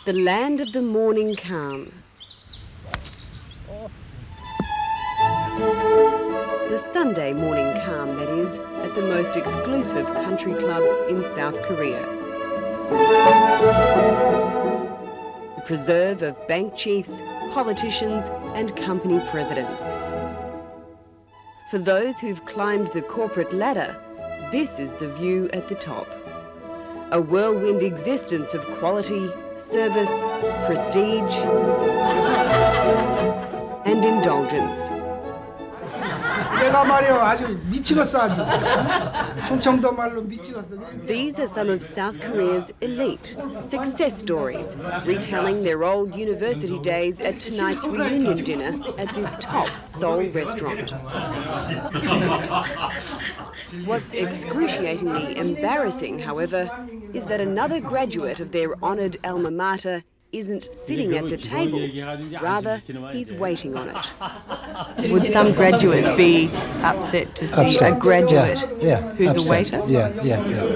the land of the morning calm. The Sunday morning calm, that is, at the most exclusive country club in South Korea. The preserve of bank chiefs, politicians and company presidents. For those who've climbed the corporate ladder, this is the view at the top. A whirlwind existence of quality, service, prestige and indulgence. These are some of South Korea's elite success stories, retelling their old university days at tonight's reunion dinner at this top Seoul restaurant. What's excruciatingly embarrassing, however, is that another graduate of their honoured alma mater isn't sitting at the table, rather he's waiting on it. Would some graduates be upset to see a graduate who's a waiter? Yeah.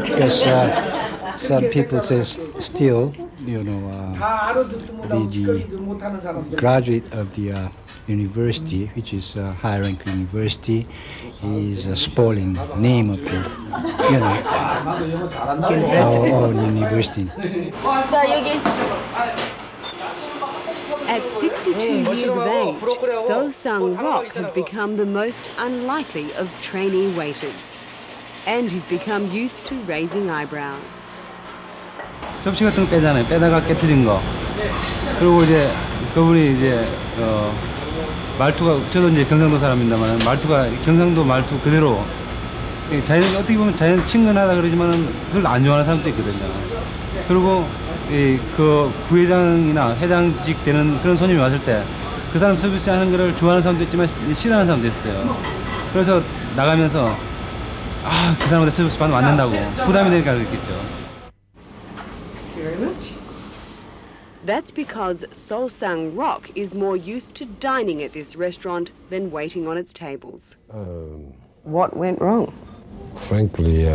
Because some people say still, the graduate of the university, which is a high-rank university, is spoiling name of the, our own university. At 62 years of age, Suh Sang-Rok has become the most unlikely of trainee waiters. And he's become used to raising eyebrows. 접시 같은 거 빼잖아요. 빼다가 깨트린 거. 그리고 이제 그분이 이제 말투가 저도 이제 경상도 사람입니다만 말투가 경상도 말투 그대로 자연 어떻게 보면 자연 친근하다 그러지만은 그걸 안 좋아하는 사람도 있거든요. 그리고 그 부회장이나 회장직 되는 그런 손님이 왔을 때 그 사람 서비스하는 거를 좋아하는 사람도 있지만 싫어하는 사람도 있어요. 그래서 나가면서 그 사람한테 서비스 받으면 안 된다고 부담이 되니까 그랬겠죠. That's because Suh Sang-Rok is more used to dining at this restaurant than waiting on its tables. What went wrong? Frankly,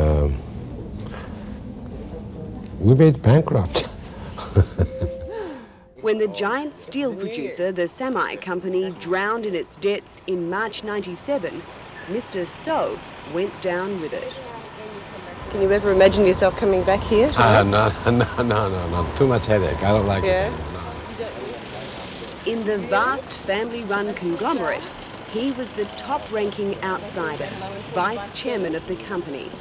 we made bankrupt. When the giant steel producer, the Saami company, drowned in its debts in March '97, Mr. Suh went down with it. Can you ever imagine yourself coming back here? No. Too much headache. I don't like it. No. In the vast family-run conglomerate, he was the top-ranking outsider, vice chairman of the company,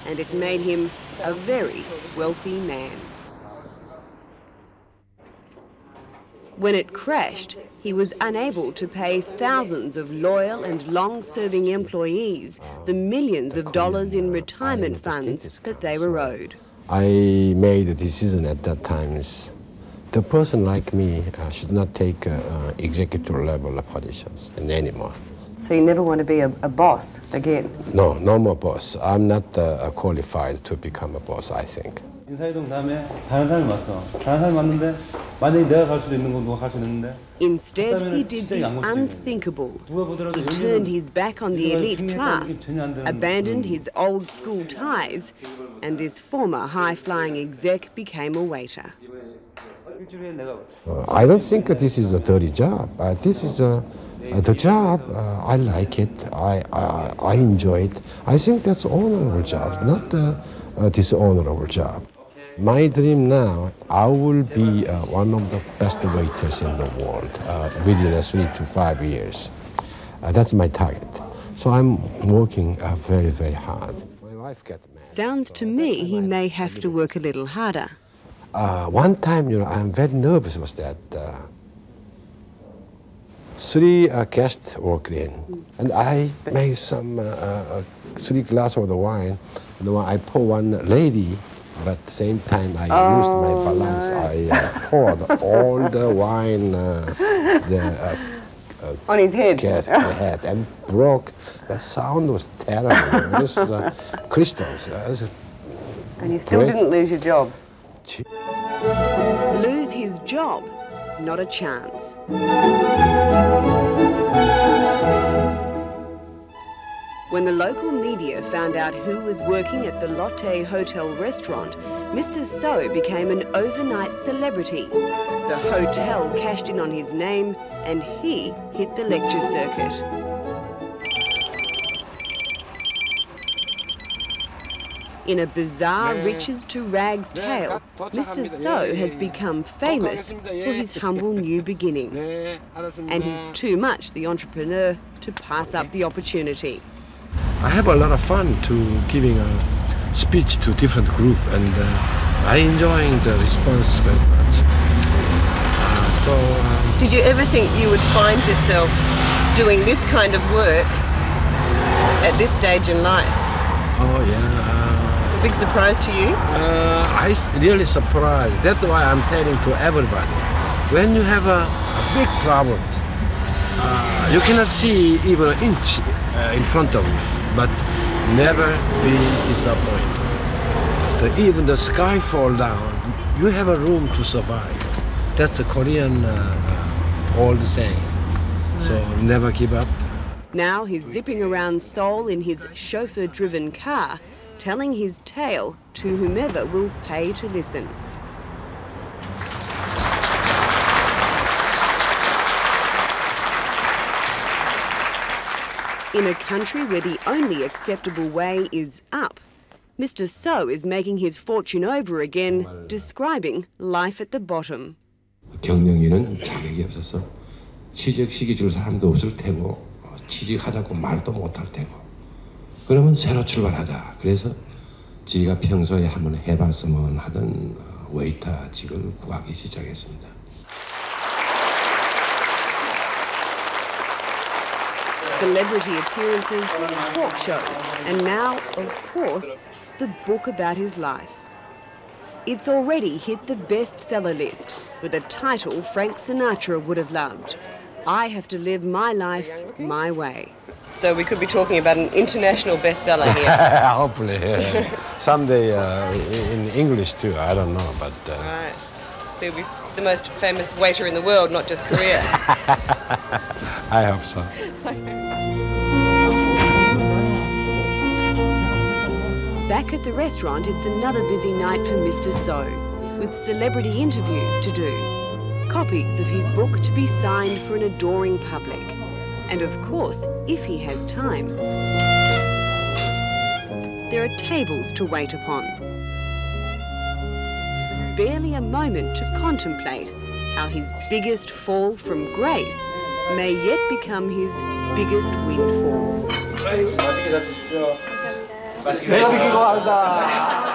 and it made him a very wealthy man. When it crashed, he was unable to pay thousands of loyal and long-serving employees the millions of dollars in retirement funds that they were owed. I made a decision at that time. The person like me should not take executive level positions anymore. So you never want to be a boss again? No more boss. I'm not qualified to become a boss, I think. 인사이동 다음에 다른 사람이 왔어. 다른 사람이 왔는데 만약에 내가 갈 수도 있는 거 누가 갈 수 있는데. Instead, he did the unthinkable. He turned his back on the elite class, abandoned his old school ties, and this former high-flying exec became a waiter. I don't think this is a dirty job. This is the job. I like it. I enjoy it. I think that's an honorable job, not a dishonorable job. My dream now, I will be one of the best waiters in the world within 3 to 5 years. That's my target. So I'm working very, very hard. My wife got married. Sounds to me he may have to work a little harder. One time, I'm very nervous was that 3 guests walked in, and I made some 3 glasses of the wine. And I pour one lady, but at the same time I used my balance. No. I poured all the wine on his head. Head and broke. The sound was terrible. This was crystals. And you still didn't lose your job? Lose his job? Not a chance. When the the local media found out who was working at the Lotte Hotel restaurant, Mr. Suh became an overnight celebrity. The hotel cashed in on his name and he hit the lecture circuit. In a bizarre riches-to-rags tale, Mr. Suh has become famous for his humble new beginning. And he's too much the entrepreneur to pass up the opportunity. I have a lot of fun to giving a speech to different group, and I enjoying the response very much. Did you ever think you would find yourself doing this kind of work at this stage in life? Oh yeah. A big surprise to you? I really surprised. That's why I'm telling to everybody. When you have a big problem, you cannot see even an inch in front of you, but never be disappointed. Even the sky fall down, you have a room to survive. That's a Korean old saying. So never give up. Now he's zipping around Seoul in his chauffeur-driven car, telling his tale to whomever will pay to listen. In a country where the only acceptable way is up, Mr. Suh is making his fortune over again, describing life at the bottom. 경영인은 자격이 없어서 취직 시기 줄 사람도 없을 테고 취직하자고 말도 못할 테고 그러면 새로 출발하자. 그래서 지가 평소에 한번 해봤으면 하던 웨이터직을 구하기 시작했습니다. Celebrity appearances, talk shows, and now, of course, the book about his life. It's already hit the bestseller list with a title Frank Sinatra would have loved. I have to live my life my way. So we could be talking about an international bestseller here. Hopefully, someday in English too. I don't know, but. Right. So you'll be the most famous waiter in the world, not just Korea. I hope so. Back at the restaurant, it's another busy night for Mr. Suh, with celebrity interviews to do, copies of his book to be signed for an adoring public, and of course, if he has time, there are tables to wait upon. It's barely a moment to contemplate how his biggest fall from grace may yet become his biggest windfall. 내가 비키고 간다.